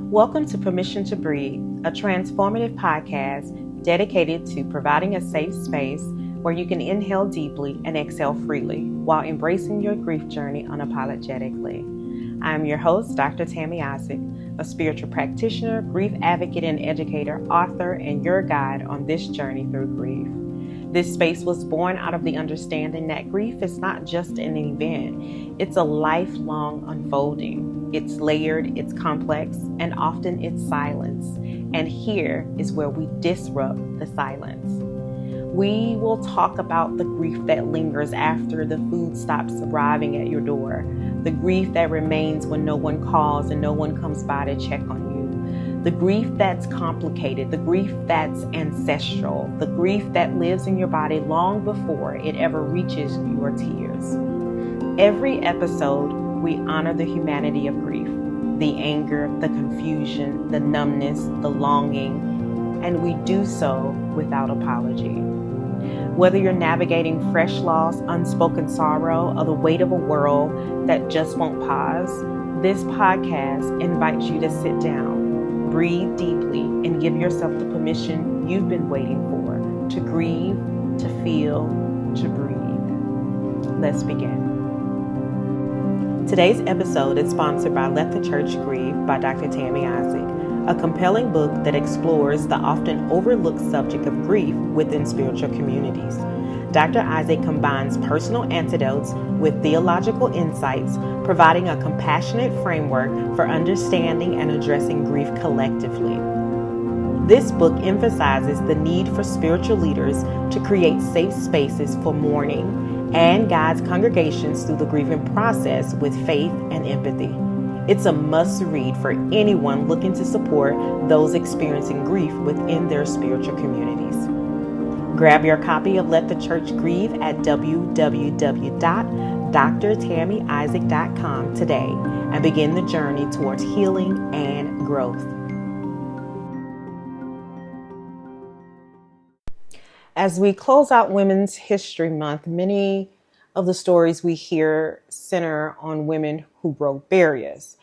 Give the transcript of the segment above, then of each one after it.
Welcome to Permission to Breathe, a transformative podcast dedicated to providing a safe space where you can inhale deeply and exhale freely while embracing your grief journey unapologetically. I am your host, Dr. Tammy Isaac, a spiritual practitioner, grief advocate and educator, author, and your guide on this journey through grief. This space was born out of the understanding that grief is not just an event, it's a lifelong unfolding. It's layered, it's complex, and often it's silence. And here is where we disrupt the silence. We will talk about the grief that lingers after the food stops arriving at your door, the grief that remains when no one calls and no one comes by to check on you, the grief that's complicated, the grief that's ancestral, the grief that lives in your body long before it ever reaches your tears. Every episode, we honor the humanity of grief, the anger, the confusion, the numbness, the longing, and we do so without apology. Whether you're navigating fresh loss, unspoken sorrow, or the weight of a world that just won't pause, this podcast invites you to sit down, breathe deeply, and give yourself the permission you've been waiting for to grieve, to feel, to breathe. Let's begin. Today's episode is sponsored by Let the Church Grieve by Dr. Tammy Isaac, a compelling book that explores the often overlooked subject of grief within spiritual communities. Dr. Isaac combines personal antidotes with theological insights, providing a compassionate framework for understanding and addressing grief collectively. This book emphasizes the need for spiritual leaders to create safe spaces for mourning and guides congregations through the grieving process with faith and empathy. It's a must-read for anyone looking to support those experiencing grief within their spiritual communities. Grab your copy of Let the Church Grieve at www.drtammyisaac.com today and begin the journey towards healing and growth. As we close out Women's History Month, many of the stories we hear center on women who broke barriers,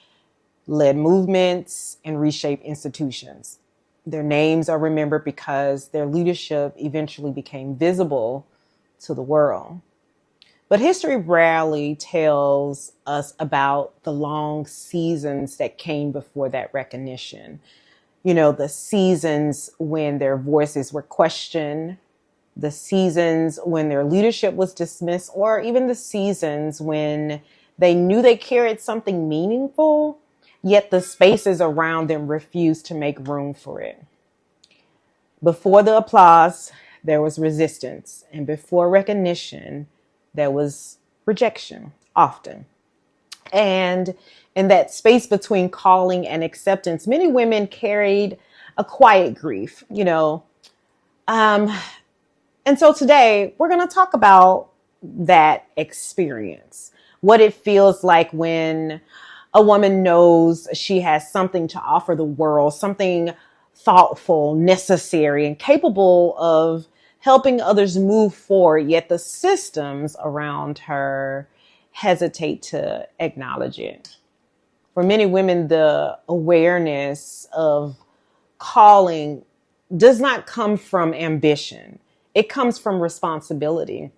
led movements, and reshaped institutions. Their names are remembered because their leadership eventually became visible to the world. But history rarely tells us about the long seasons that came before that recognition. You know, the seasons when their voices were questioned, the seasons when their leadership was dismissed, or even the seasons when they knew they carried something meaningful, yet the spaces around them refused to make room for it. Before the applause, there was resistance, and before recognition, there was rejection, often. And in that space between calling and acceptance, many women carried a quiet grief, And so today we're going to talk about that experience, what it feels like when a woman knows she has something to offer the world, something thoughtful, necessary, and capable of helping others move forward, yet the systems around her hesitate to acknowledge it. For many women, the awareness of calling does not come from ambition. It comes from responsibility.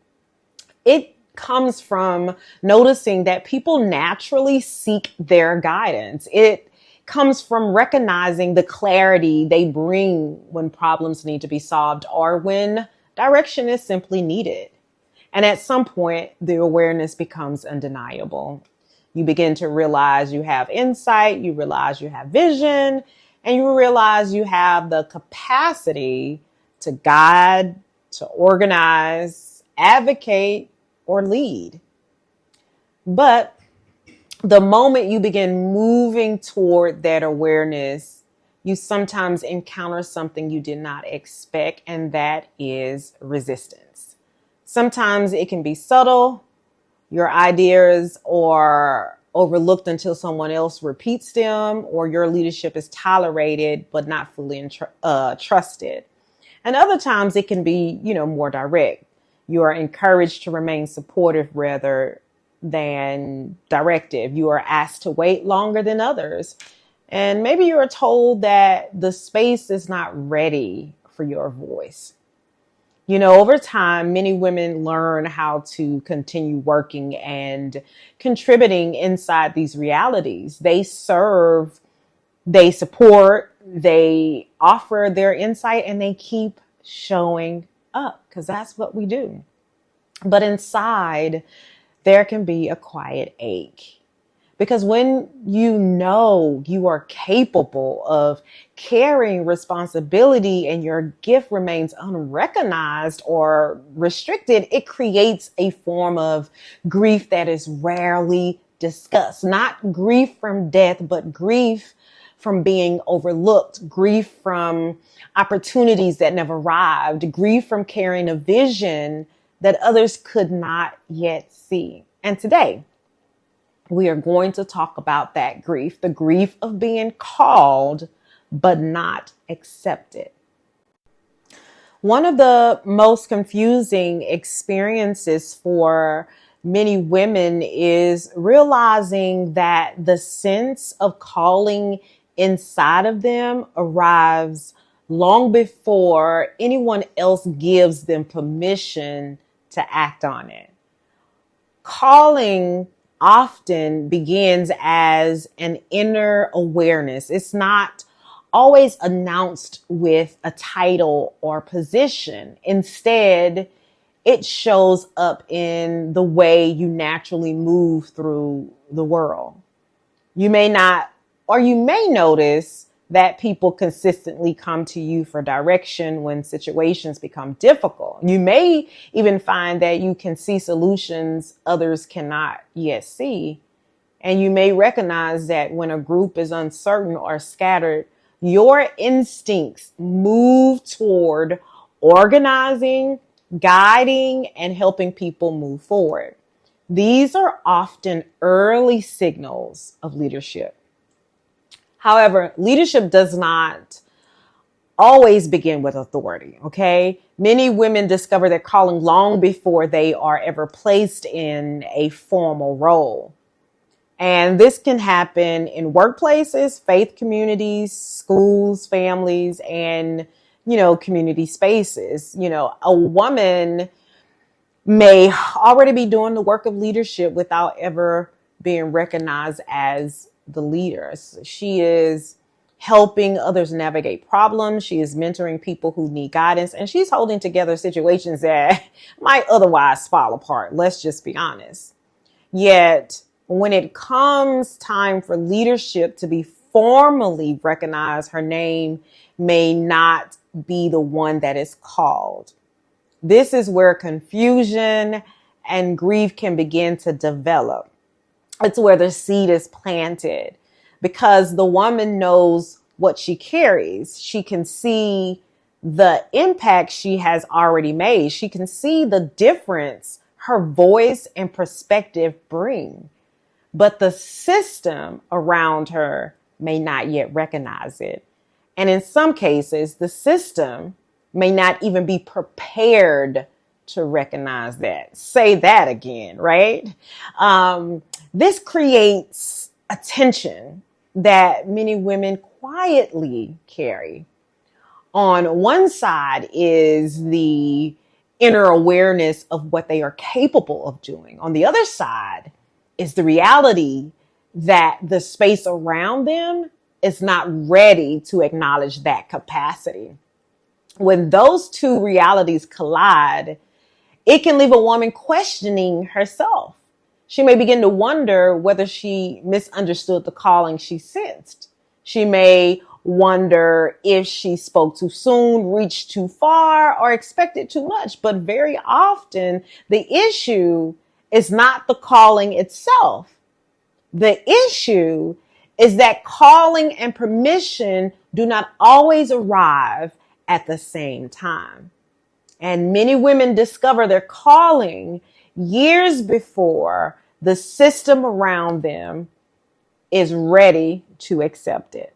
It comes from noticing that people naturally seek their guidance. It comes from recognizing the clarity they bring when problems need to be solved or when direction is simply needed. And at some point, the awareness becomes undeniable. You begin to realize you have insight, you realize you have vision, and you realize you have the capacity to guide, to organize, advocate, or lead. But the moment you begin moving toward that awareness, you sometimes encounter something you did not expect, and that is resistance. Sometimes it can be subtle. Your ideas are overlooked until someone else repeats them, or your leadership is tolerated but not fully trusted. And other times it can be, more direct. You are encouraged to remain supportive rather than directive. You are asked to wait longer than others. And maybe you are told that the space is not ready for your voice. Over time, many women learn how to continue working and contributing inside these realities. They serve, they support, they offer their insight, and they keep showing up because that's what we do. But inside, there can be a quiet ache. Because when you know you are capable of carrying responsibility and your gift remains unrecognized or restricted, it creates a form of grief that is rarely discussed. Not grief from death, but grief from being overlooked, grief from opportunities that never arrived, grief from carrying a vision that others could not yet see. And today, we are going to talk about that grief, the grief of being called but not accepted. One of the most confusing experiences for many women is realizing that the sense of calling inside of them arrives long before anyone else gives them permission to act on it. Calling often begins as an inner awareness. It's not always announced with a title or position. Instead, it shows up in the way you naturally move through the world. You may not, or you may notice that people consistently come to you for direction when situations become difficult. You may even find that you can see solutions others cannot yet see. And you may recognize that when a group is uncertain or scattered, your instincts move toward organizing, guiding, and helping people move forward. These are often early signals of leadership. However, leadership does not always begin with authority, okay? Many women discover their calling long before they are ever placed in a formal role. And this can happen in workplaces, faith communities, schools, families, and, community spaces. A woman may already be doing the work of leadership without ever being recognized as the leader. She is helping others navigate problems. She is mentoring people who need guidance, and she's holding together situations that might otherwise fall apart. Let's just be honest. Yet, when it comes time for leadership to be formally recognized, her name may not be the one that is called. This is where confusion and grief can begin to develop. It's where the seed is planted because the woman knows what she carries. She can see the impact she has already made. She can see the difference her voice and perspective bring. But the system around her may not yet recognize it. And in some cases, the system may not even be prepared to recognize that. Say that again, right? This creates a tension that many women quietly carry. On one side is the inner awareness of what they are capable of doing. On the other side is the reality that the space around them is not ready to acknowledge that capacity. When those two realities collide, it can leave a woman questioning herself. She may begin to wonder whether she misunderstood the calling she sensed. She may wonder if she spoke too soon, reached too far, or expected too much. But very often, the issue is not the calling itself. The issue is that calling and permission do not always arrive at the same time. And many women discover their calling years before the system around them is ready to accept it.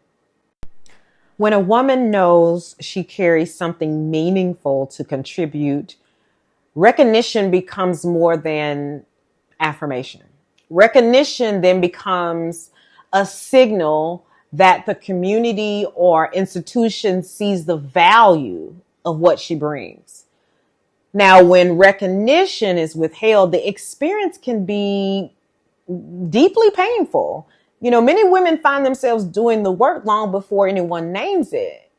When a woman knows she carries something meaningful to contribute, recognition becomes more than affirmation. Recognition then becomes a signal that the community or institution sees the value of what she brings. Now, when recognition is withheld, the experience can be deeply painful. Many women find themselves doing the work long before anyone names it.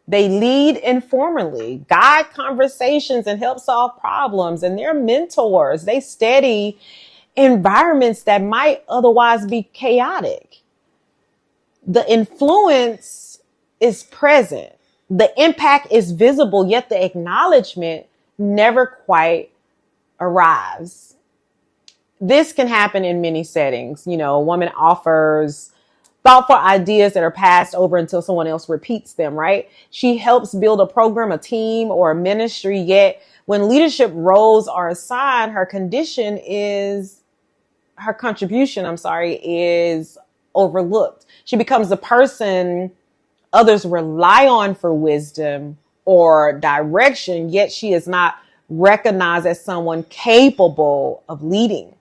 They lead informally, guide conversations, and help solve problems. And they're mentors. They steady environments that might otherwise be chaotic. The influence is present. The impact is visible, yet the acknowledgement never quite arrives. This can happen in many settings. A woman offers thoughtful ideas that are passed over until someone else repeats them, right? She helps build a program, a team, or a ministry, yet when leadership roles are assigned, her contribution is overlooked. She becomes the person others rely on for wisdom or direction, yet she is not recognized as someone capable of leading.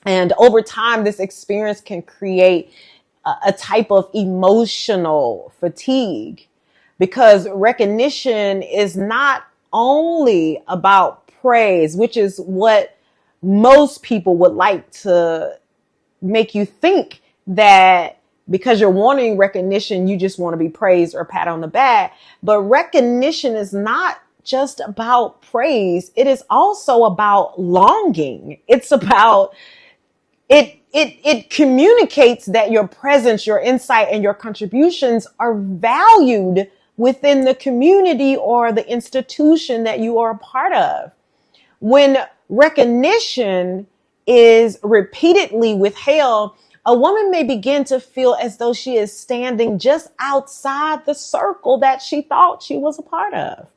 And over time, this experience can create a type of emotional fatigue, because recognition is not only about praise, which is what most people would like to make you think, that because you're wanting recognition, you just want to be praised or pat on the back. But recognition is not just about praise. It is also about longing. It's about it communicates that your presence, your insight, and your contributions are valued within the community or the institution that you are a part of. When recognition is repeatedly withheld, a woman may begin to feel as though she is standing just outside the circle that she thought she was a part of.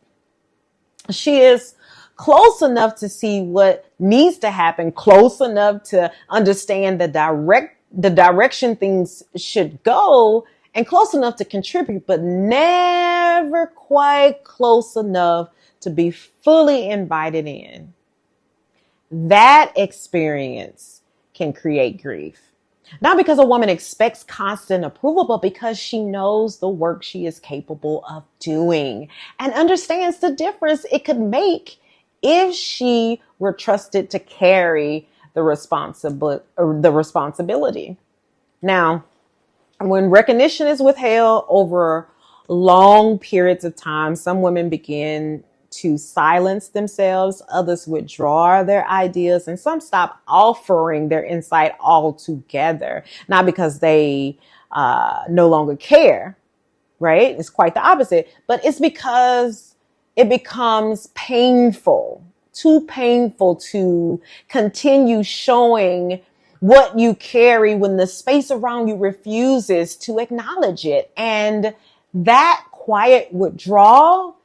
She is close enough to see what needs to happen, close enough to understand the direction things should go, and close enough to contribute, but never quite close enough to be fully invited in. That experience can create grief. Not because a woman expects constant approval, but because she knows the work she is capable of doing and understands the difference it could make if she were trusted to carry the responsibility. Now, when recognition is withheld over long periods of time, some women begin to silence themselves, others withdraw their ideas, and some stop offering their insight altogether. Not because they no longer care, right? It's quite the opposite, but it's because it becomes painful, too painful to continue showing what you carry when the space around you refuses to acknowledge it. And that quiet withdrawal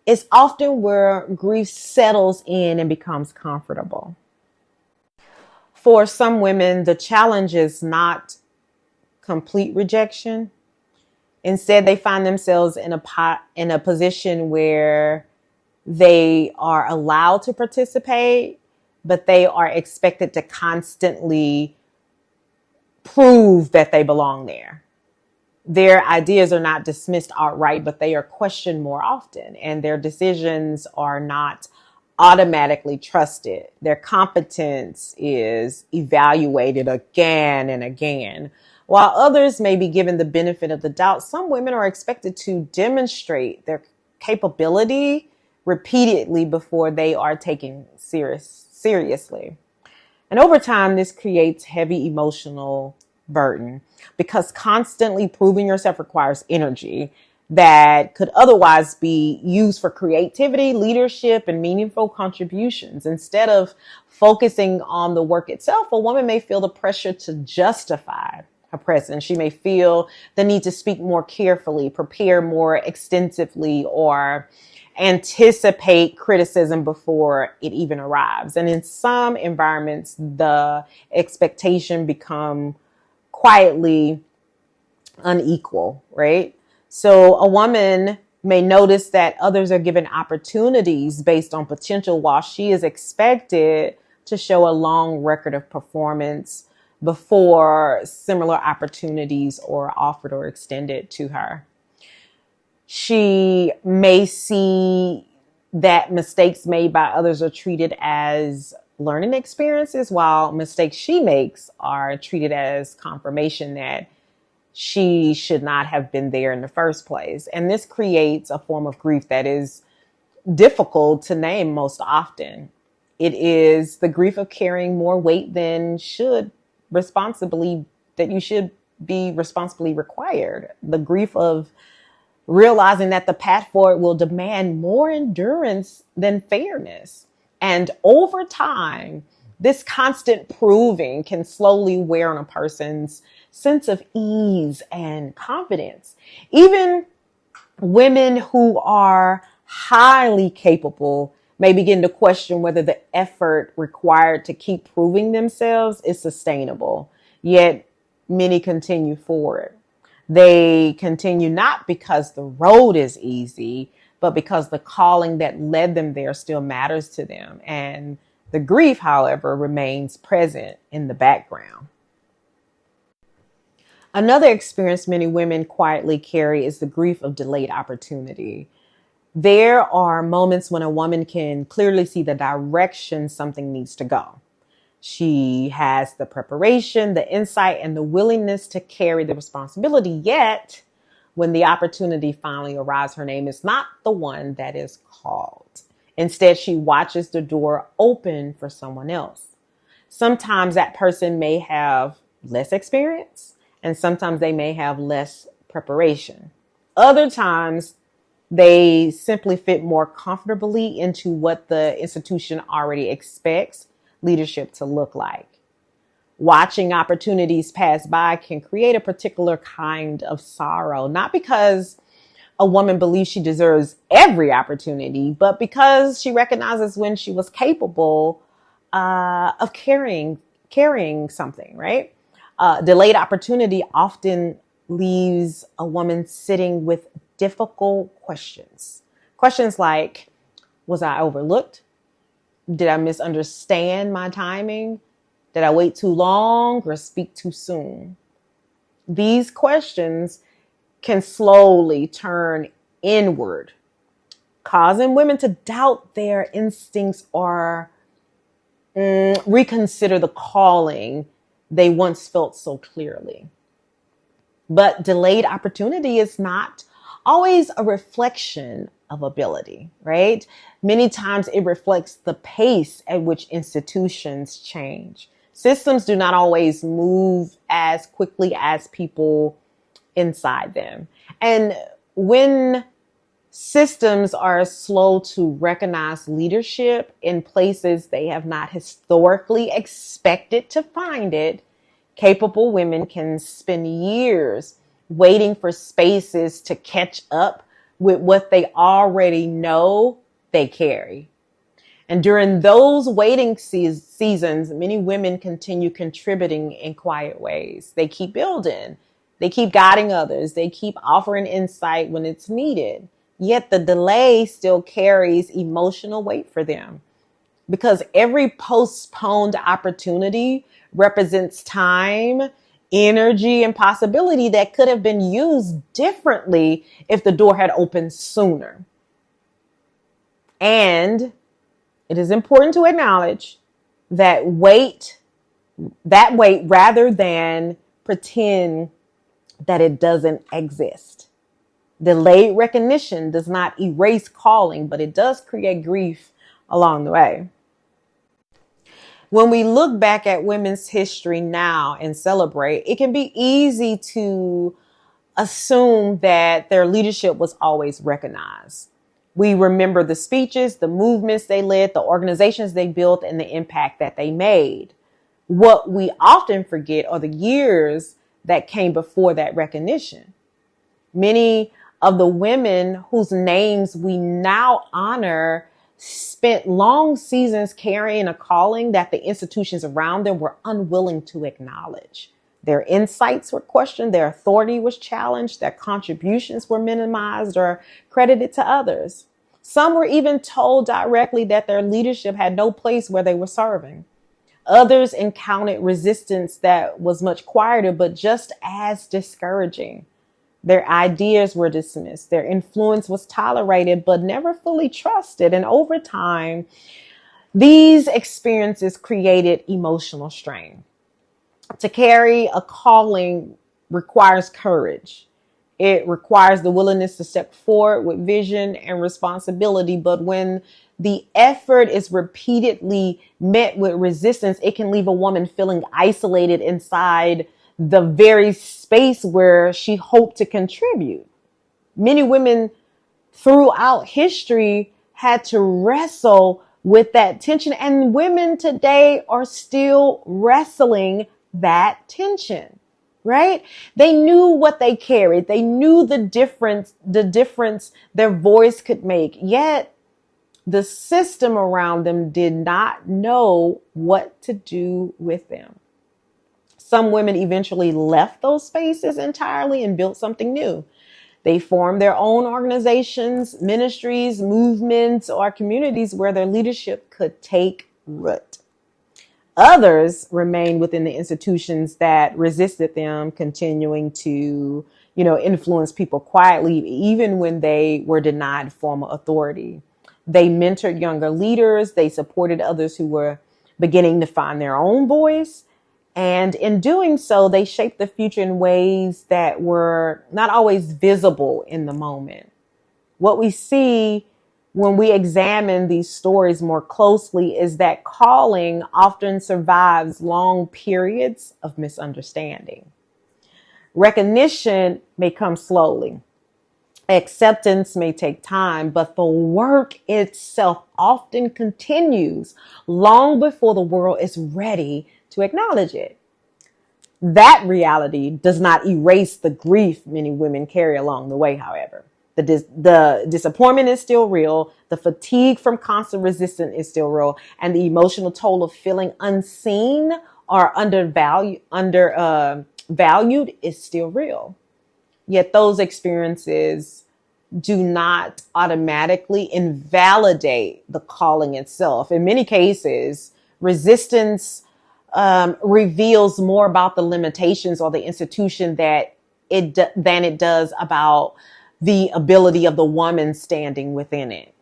is often where grief settles in and becomes comfortable. For some women, the challenge is not complete rejection. Instead, they find themselves in a position where they are allowed to participate, but they are expected to constantly prove that they belong there. Their ideas are not dismissed outright, but they are questioned more often, and their decisions are not automatically trusted. Their competence is evaluated again and again. While others may be given the benefit of the doubt, some women are expected to demonstrate their capability repeatedly before they are taken seriously. And over time, this creates heavy emotional burden, because constantly proving yourself requires energy that could otherwise be used for creativity, leadership, and meaningful contributions. Instead of focusing on the work itself, a woman may feel the pressure to justify her presence. She may feel the need to speak more carefully, prepare more extensively, or anticipate criticism before it even arrives. And in some environments, the expectation become quietly unequal, right? So a woman may notice that others are given opportunities based on potential, while she is expected to show a long record of performance before similar opportunities are offered or extended to her. She may see that mistakes made by others are treated as learning experiences, while mistakes she makes are treated as confirmation that she should not have been there in the first place. And this creates a form of grief that is difficult to name most often. It is the grief of carrying more weight than you should be responsibly required. The grief of realizing that the path forward will demand more endurance than fairness. And over time, this constant proving can slowly wear on a person's sense of ease and confidence. Even women who are highly capable may begin to question whether the effort required to keep proving themselves is sustainable. Yet many continue forward. They continue not because the road is easy, but because the calling that led them there still matters to them. And the grief, however, remains present in the background. Another experience many women quietly carry is the grief of delayed opportunity. There are moments when a woman can clearly see the direction something needs to go. She has the preparation, the insight, and the willingness to carry the responsibility. Yet, when the opportunity finally arrives, her name is not the one that is called. Instead, she watches the door open for someone else. Sometimes that person may have less experience, and sometimes they may have less preparation. Other times, they simply fit more comfortably into what the institution already expects leadership to look like. Watching opportunities pass by can create a particular kind of sorrow, not because a woman believes she deserves every opportunity, but because she recognizes when she was capable of carrying something, right? Delayed opportunity often leaves a woman sitting with difficult questions. Questions like, was I overlooked? Did I misunderstand my timing? Did I wait too long or speak too soon? These questions can slowly turn inward, causing women to doubt their instincts or reconsider the calling they once felt so clearly. But delayed opportunity is not always a reflection of ability, right? Many times it reflects the pace at which institutions change. Systems do not always move as quickly as people inside them. And when systems are slow to recognize leadership in places they have not historically expected to find it, capable women can spend years waiting for spaces to catch up with what they already know they carry. And during those waiting seasons, many women continue contributing in quiet ways. They keep building, they keep guiding others, they keep offering insight when it's needed. Yet the delay still carries emotional weight for them, because every postponed opportunity represents time, energy, and possibility that could have been used differently if the door had opened sooner. And it is important to acknowledge that wait, rather than pretend that it doesn't exist. Delayed recognition does not erase calling, but it does create grief along the way. When we look back at women's history now and celebrate, it can be easy to assume that their leadership was always recognized. We remember the speeches, the movements they led, the organizations they built, and the impact that they made. What we often forget are the years that came before that recognition. Many of the women whose names we now honor spent long seasons carrying a calling that the institutions around them were unwilling to acknowledge. Their insights were questioned, their authority was challenged, their contributions were minimized or credited to others. Some were even told directly that their leadership had no place where they were serving. Others encountered resistance that was much quieter, but just as discouraging. Their ideas were dismissed. Their influence was tolerated, but never fully trusted. And over time, these experiences created emotional strain. To carry a calling requires courage. It requires the willingness to step forward with vision and responsibility. But when the effort is repeatedly met with resistance, it can leave a woman feeling isolated inside the very space where she hoped to contribute. Many women throughout history had to wrestle with that tension, and women today are still wrestling that tension, right? They knew what they carried. They knew the difference their voice could make. Yet the system around them did not know what to do with them. Some women eventually left those spaces entirely and built something new. They formed their own organizations, ministries, movements, or communities where their leadership could take root. Others remained within the institutions that resisted them, continuing to, influence people quietly, even when they were denied formal authority. They mentored younger leaders. They supported others who were beginning to find their own voice. And in doing so, they shaped the future in ways that were not always visible in the moment. What we see when we examine these stories more closely is that calling often survives long periods of misunderstanding. Recognition may come slowly. Acceptance may take time, but the work itself often continues long before the world is ready to acknowledge it. That reality does not erase the grief many women carry along the way, however. The disappointment is still real. The fatigue from constant resistance is still real. And the emotional toll of feeling unseen or undervalued is still real. Yet those experiences do not automatically invalidate the calling itself. In many cases, resistance reveals more about the limitations or the institution than it does about the ability of the woman standing within it.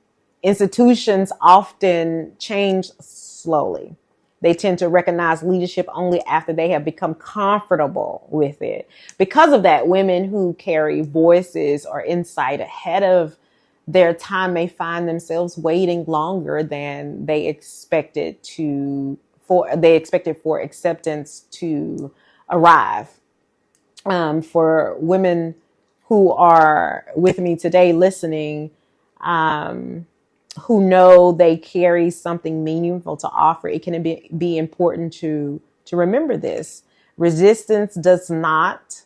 Institutions often change slowly. They tend to recognize leadership only after they have become comfortable with it. Because of that, women who carry voices or insight ahead of their time may find themselves waiting longer than they expected for acceptance to arrive. For women who are with me today listening, who know they carry something meaningful to offer, it can be important to remember this. Resistance does not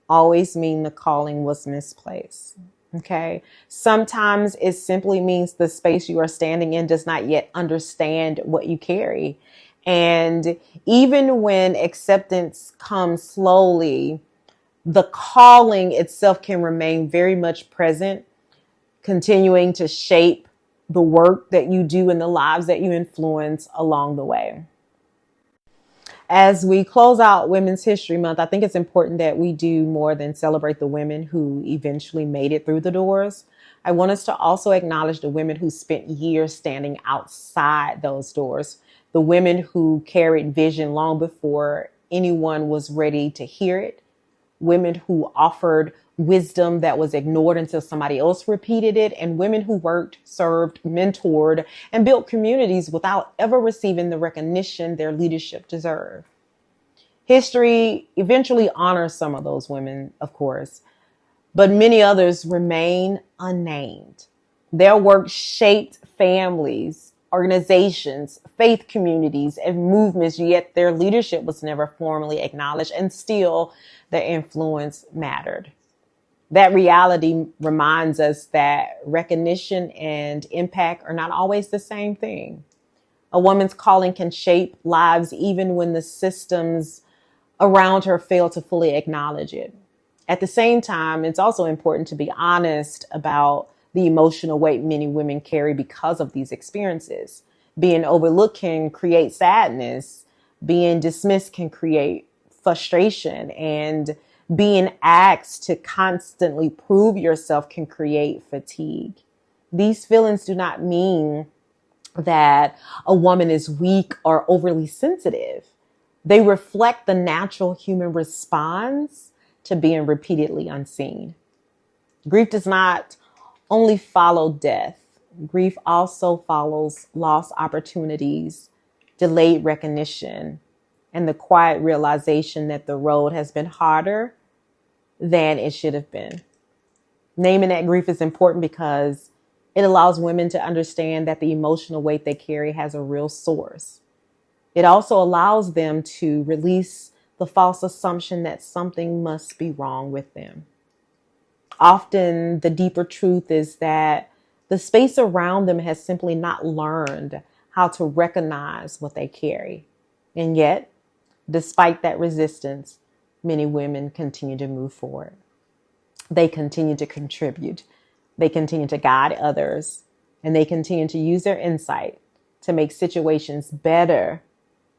always mean the calling was misplaced. Okay. Sometimes it simply means the space you are standing in does not yet understand what you carry. And even when acceptance comes slowly, the calling itself can remain very much present, continuing to shape the work that you do and the lives that you influence along the way. As we close out Women's History Month, I think it's important that we do more than celebrate the women who eventually made it through the doors. I want us to also acknowledge the women who spent years standing outside those doors, the women who carried vision long before anyone was ready to hear it, women who offered wisdom that was ignored until somebody else repeated it, and women who worked, served, mentored, and built communities without ever receiving the recognition their leadership deserved. History eventually honors some of those women, of course, but many others remain unnamed. Their work shaped families, organizations, faith communities, and movements, yet their leadership was never formally acknowledged, and still their influence mattered. That reality reminds us that recognition and impact are not always the same thing. A woman's calling can shape lives even when the systems around her fail to fully acknowledge it. At the same time, it's also important to be honest about the emotional weight many women carry because of these experiences. Being overlooked can create sadness, Being dismissed can create frustration, and being asked to constantly prove yourself can create fatigue. These feelings do not mean that a woman is weak or overly sensitive. They reflect the natural human response to being repeatedly unseen. Grief does not only follow death. Grief also follows lost opportunities, delayed recognition, and the quiet realization that the road has been harder than it should have been. Naming that grief is important because it allows women to understand that the emotional weight they carry has a real source. It also allows them to release the false assumption that something must be wrong with them. Often the deeper truth is that the space around them has simply not learned how to recognize what they carry. And yet, despite that resistance, many women continue to move forward. They continue to contribute. They continue to guide others, and they continue to use their insight to make situations better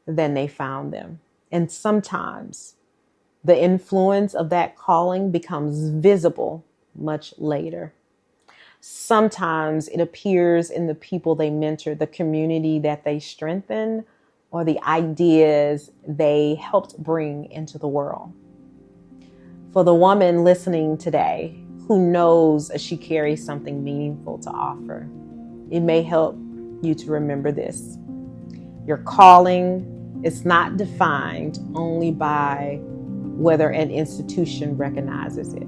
than they found them. And sometimes the influence of that calling becomes visible much later. Sometimes it appears in the people they mentor, the community that they strengthen, or the ideas they helped bring into the world. For the woman listening today who knows she carries something meaningful to offer, it may help you to remember this. Your calling is not defined only by whether an institution recognizes it.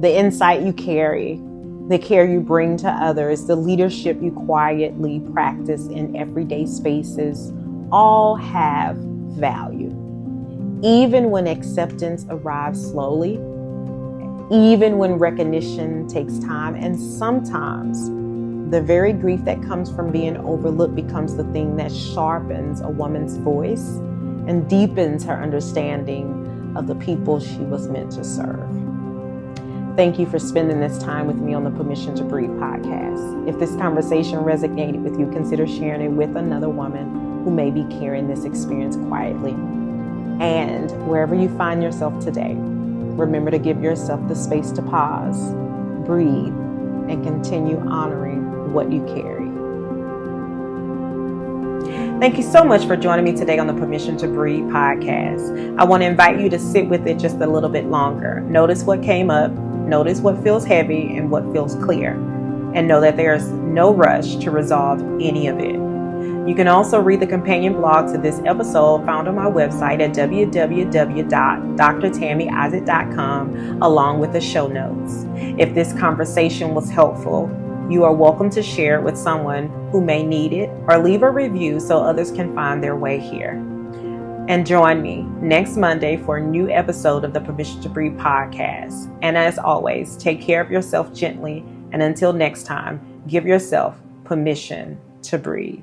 The insight you carry, the care you bring to others, the leadership you quietly practice in everyday spaces, all have value. Even when acceptance arrives slowly, even when recognition takes time, and sometimes the very grief that comes from being overlooked becomes the thing that sharpens a woman's voice and deepens her understanding of the people she was meant to serve. Thank you for spending this time with me on the Permission to Breathe podcast. If this conversation resonated with you, consider sharing it with another woman who may be carrying this experience quietly. And wherever you find yourself today, remember to give yourself the space to pause, breathe, and continue honoring what you carry. Thank you so much for joining me today on the Permission to Breathe podcast. I want to invite you to sit with it just a little bit longer. Notice what came up, notice what feels heavy and what feels clear, and know that there is no rush to resolve any of it. You can also read the companion blog to this episode found on my website at www.drtammyisaac.com along with the show notes. If this conversation was helpful, you are welcome to share it with someone who may need it, or leave a review so others can find their way here. And join me next Monday for a new episode of the Permission to Breathe podcast. And as always, take care of yourself gently. And until next time, give yourself permission to breathe.